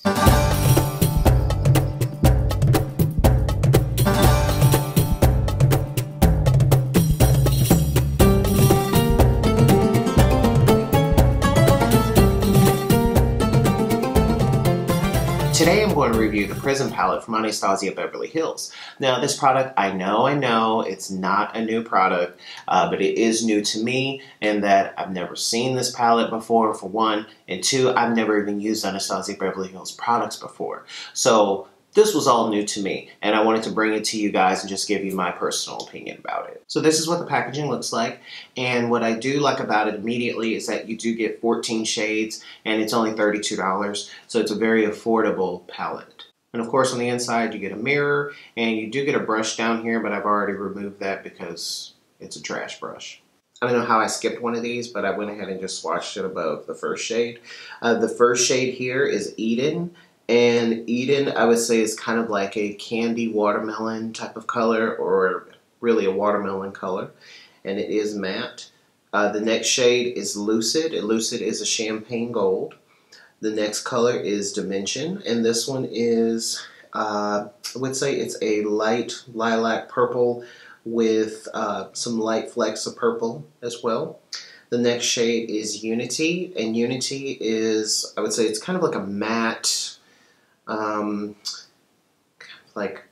Today I'm going to review the Prism Palette from Anastasia Beverly Hills. Now this product, I know it's not a new product, but it is new to me in that I've never seen this palette before, for one, and two, I've never even used Anastasia Beverly Hills products before. So this was all new to me, and I wanted to bring it to you guys and just give you my personal opinion about it. So this is what the packaging looks like, and what I do like about it immediately is that you do get 14 shades, and it's only $32, so it's a very affordable palette. And of course on the inside you get a mirror, and you do get a brush down here, but I've already removed that because it's a trash brush. I don't know how I skipped one of these, but I went ahead and just swatched it above the first shade. The first shade here is Eden. And Eden, I would say, is kind of like a candy watermelon type of color, or really a watermelon color. And it is matte. The next shade is Lucid. And Lucid is a champagne gold. The next color is Dimension. And this one is, I would say it's a light lilac purple with some light flecks of purple as well. The next shade is Unity. And Unity is, I would say, it's kind of like a matte, like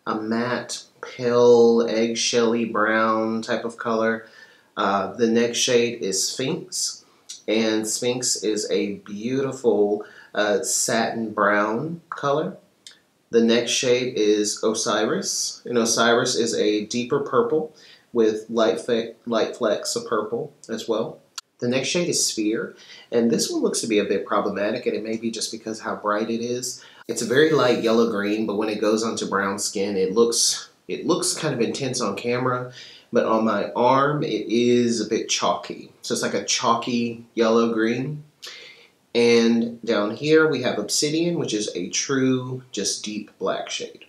a matte pale eggshelly brown type of color. The next shade is Sphinx, and Sphinx is a beautiful satin brown color. The next shade is Osiris, and Osiris is a deeper purple with light flecks of purple as well. The next shade is Sphere, and this one looks to be a bit problematic, and it may be just because how bright it is. It's a very light yellow-green, but when it goes onto brown skin, it looks kind of intense on camera, but on my arm, it is a bit chalky. So it's like a chalky yellow-green. And down here, we have Obsidian, which is a true, just deep black shade.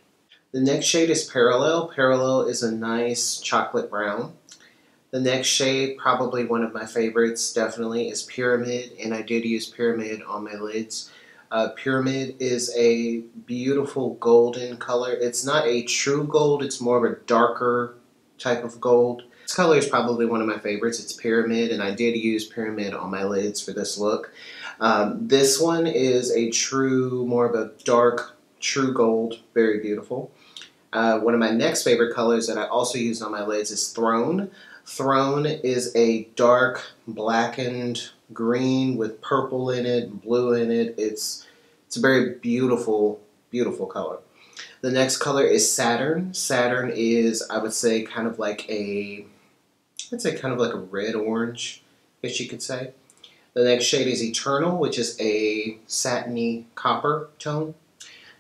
The next shade is Parallel. Parallel is a nice chocolate brown. The next shade, probably one of my favorites, definitely, is Pyramid, and I did use Pyramid on my lids. Pyramid is a beautiful golden color. It's not a true gold, it's more of a darker type of gold. This color is probably one of my favorites. It's Pyramid, and I did use Pyramid on my lids for this look. This one is a true, more of a dark, true gold, very beautiful. One of my next favorite colors that I also used on my lids is Throne. Throne is a dark blackened green with purple in it, blue in it. It's a very beautiful, beautiful color. The next color is Saturn. Saturn is, I would say, kind of like a red-orange, I guess you could say. The next shade is Eternal, which is a satiny copper tone.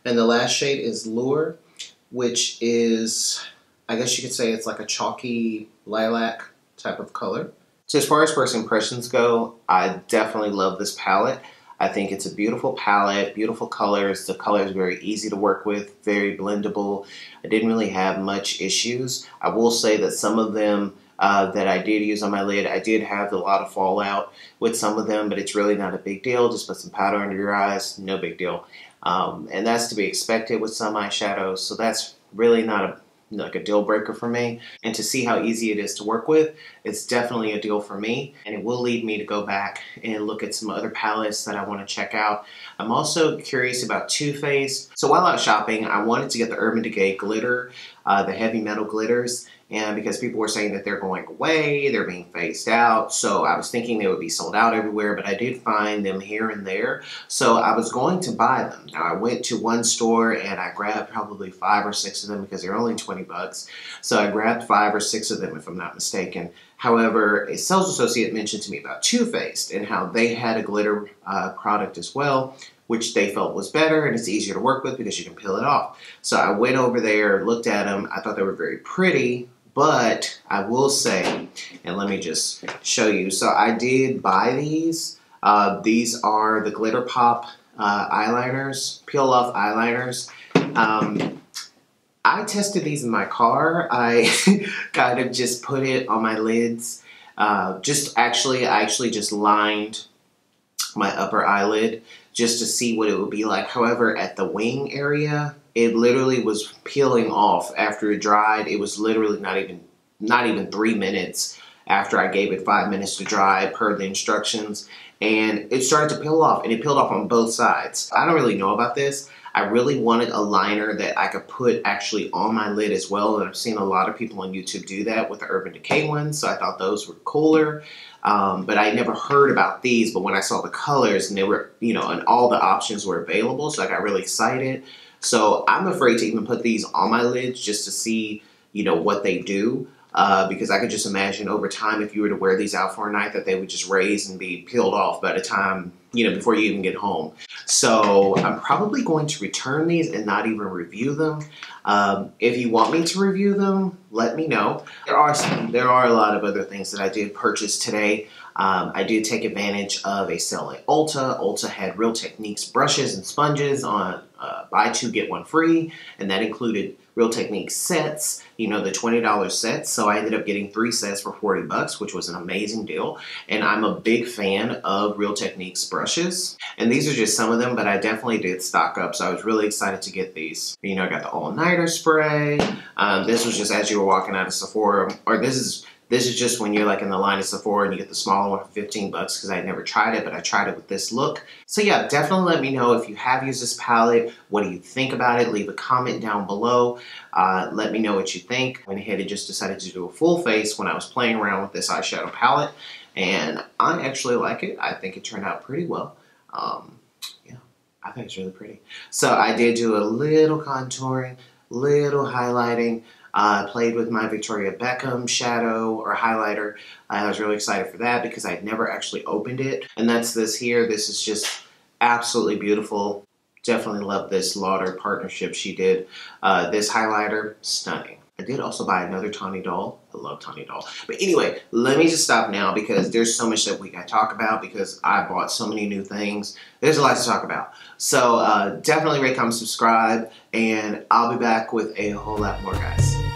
And the last shade is Lure, which is, I guess you could say it's like a chalky lilac type of color. So as far as first impressions go, I definitely love this palette. I think it's a beautiful palette, beautiful colors. The color is very easy to work with, very blendable. I didn't really have much issues. I will say that some of them that I did use on my lid, I did have a lot of fallout with some of them, but it's really not a big deal. Just put some powder under your eyes, no big deal. And that's to be expected with some eyeshadows, so that's really not like a deal breaker for me. And to see how easy it is to work with, it's definitely a deal for me, and it will lead me to go back and look at some other palettes that I want to check out. I'm also curious about Too Faced. So while out shopping, I wanted to get the Urban Decay glitter, the heavy metal glitters, and because people were saying that they're going away, they're being phased out, so I was thinking they would be sold out everywhere, but I did find them here and there, so I was going to buy them. Now I went to one store and I grabbed probably 5 or 6 of them because they're only 20 bucks, so I grabbed 5 or 6 of them if I'm not mistaken. However, a sales associate mentioned to me about Too Faced and how they had a glitter product as well, which they felt was better and it's easier to work with because you can peel it off. So I went over there, looked at them, I thought they were very pretty, but I will say, and let me just show you, so I did buy these. These are the Glitter Pop eyeliners, peel off eyeliners. I tested these in my car. I kind of just put it on my lids. I actually just lined my upper eyelid just to see what it would be like. However, at the wing area, it literally was peeling off after it dried. It was literally not even 3 minutes after I gave it 5 minutes to dry per the instructions, and it started to peel off, and it peeled off on both sides. I don't really know about this. I really wanted a liner that I could put actually on my lid as well, and I've seen a lot of people on YouTube do that with the Urban Decay ones, so I thought those were cooler. But I never heard about these, but when I saw the colors and they were, you know, and all the options were available, so I got really excited. So I'm afraid to even put these on my lids just to see, you know, what they do. Because I could just imagine over time, if you were to wear these out for a night, that they would just raise and be peeled off by the time, you know, before you even get home. So I'm probably going to return these and not even review them. If you want me to review them, let me know. There are a lot of other things that I did purchase today. I did take advantage of a sale at Ulta. Ulta had Real Techniques brushes and sponges on buy two, get one free, and that included Real Techniques sets, you know, the $20 sets. So I ended up getting 3 sets for 40 bucks, which was an amazing deal. And I'm a big fan of Real Techniques brushes. And these are just some of them, but I definitely did stock up. So I was really excited to get these. You know, I got the all-nighter spray. This was just as you were walking out of Sephora, or this is just when you're like in the line at Sephora and you get the smaller one for 15 bucks because I had never tried it, but I tried it with this look. So yeah, definitely let me know if you have used this palette. What do you think about it? Leave a comment down below. Let me know what you think. I went ahead and just decided to do a full face when I was playing around with this eyeshadow palette, and I actually like it. I think it turned out pretty well. Yeah, I think it's really pretty. So I did do a little contouring, little highlighting. Played with my Victoria Beckham shadow or highlighter. I was really excited for that because I'd never actually opened it. And that's this here. This is just absolutely beautiful. Definitely love this Lauder partnership she did. This highlighter, stunning. I did also buy another Tawny Doll. I love Tawny Doll. But anyway, let me just stop now because there's so much that we can talk about because I bought so many new things. There's a lot to talk about. So definitely rate, comment, subscribe, and I'll be back with a whole lot more, guys.